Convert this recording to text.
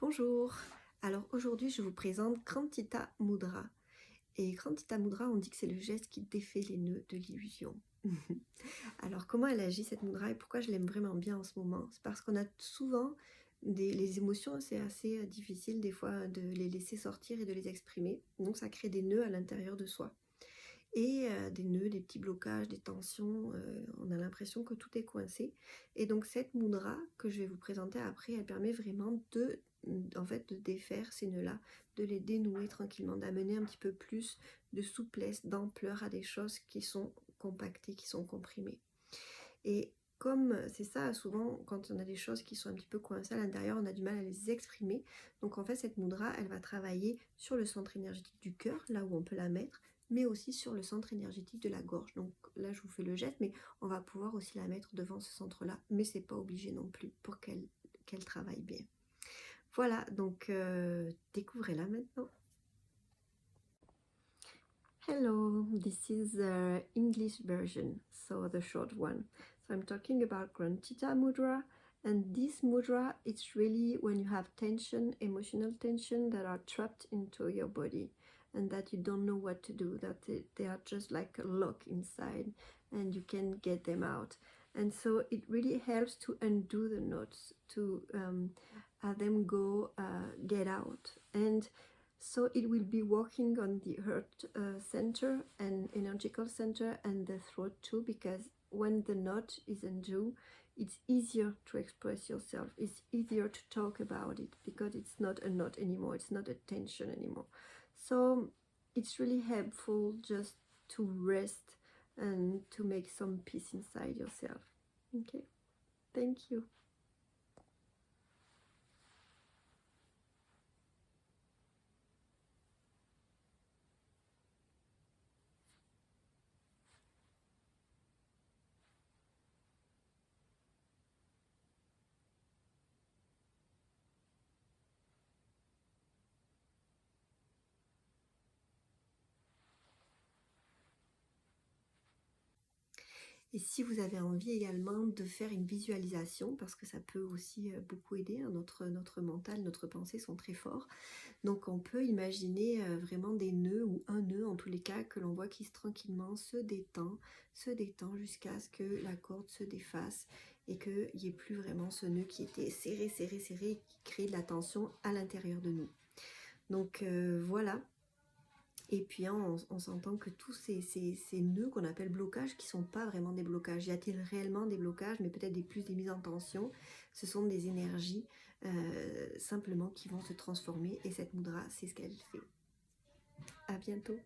Bonjour, alors aujourd'hui je vous présente Krantita Mudra. Et Krantita Mudra, on dit que c'est le geste qui défait les nœuds de l'illusion. Alors comment elle agit cette mudra et pourquoi je l'aime vraiment bien en ce moment? C'est parce qu'on a souvent les émotions, c'est assez difficile des fois de les laisser sortir et de les exprimer. Donc ça crée des nœuds à l'intérieur de soi. Et des nœuds, des petits blocages, des tensions, on a l'impression que tout est coincé. Et donc cette mudra que je vais vous présenter après, elle permet vraiment en fait, de défaire ces nœuds-là, de les dénouer tranquillement, d'amener un petit peu plus de souplesse, d'ampleur à des choses qui sont compactées, qui sont comprimées. Et comme c'est ça, souvent quand on a des choses qui sont un petit peu coincées à l'intérieur, on a du mal à les exprimer. Donc en fait cette mudra, elle va travailler sur le centre énergétique du cœur, là où on peut la mettre, mais aussi sur le centre énergétique de la gorge. Donc là je vous fais le geste, mais on va pouvoir aussi la mettre devant ce centre-là, mais c'est pas obligé non plus pour qu'elle travaille bien. Voilà, donc découvrez-la maintenant. Hello, this is the English version, so the short one. So I'm talking about Krantita Mudra, and this mudra, it's really when you have tension, emotional tension that are trapped into your body and that you don't know what to do, that they are just like a lock inside and you can't get them out. And so it really helps to undo the knots, to have them go, get out. And so it will be working on the heart center and energetical center and the throat too, because when the knot is undue, it's easier to express yourself. It's easier to talk about it because it's not a knot anymore. It's not a tension anymore. So it's really helpful just to rest and to make some peace inside yourself. Okay, thank you. Et si vous avez envie également de faire une visualisation, parce que ça peut aussi beaucoup aider, hein, notre mental, notre pensée sont très forts. Donc on peut imaginer vraiment des nœuds ou un nœud en tous les cas que l'on voit qui tranquillement se détend jusqu'à ce que la corde se défasse et qu'il n'y ait plus vraiment ce nœud qui était serré, serré, serré et qui crée de la tension à l'intérieur de nous. Donc voilà. Et puis hein, on s'entend que tous ces nœuds qu'on appelle blocages, qui ne sont pas vraiment des blocages. Y a-t-il réellement des blocages, mais peut-être des mises en tension? Ce sont des énergies simplement qui vont se transformer et cette mudra, c'est ce qu'elle fait. À bientôt.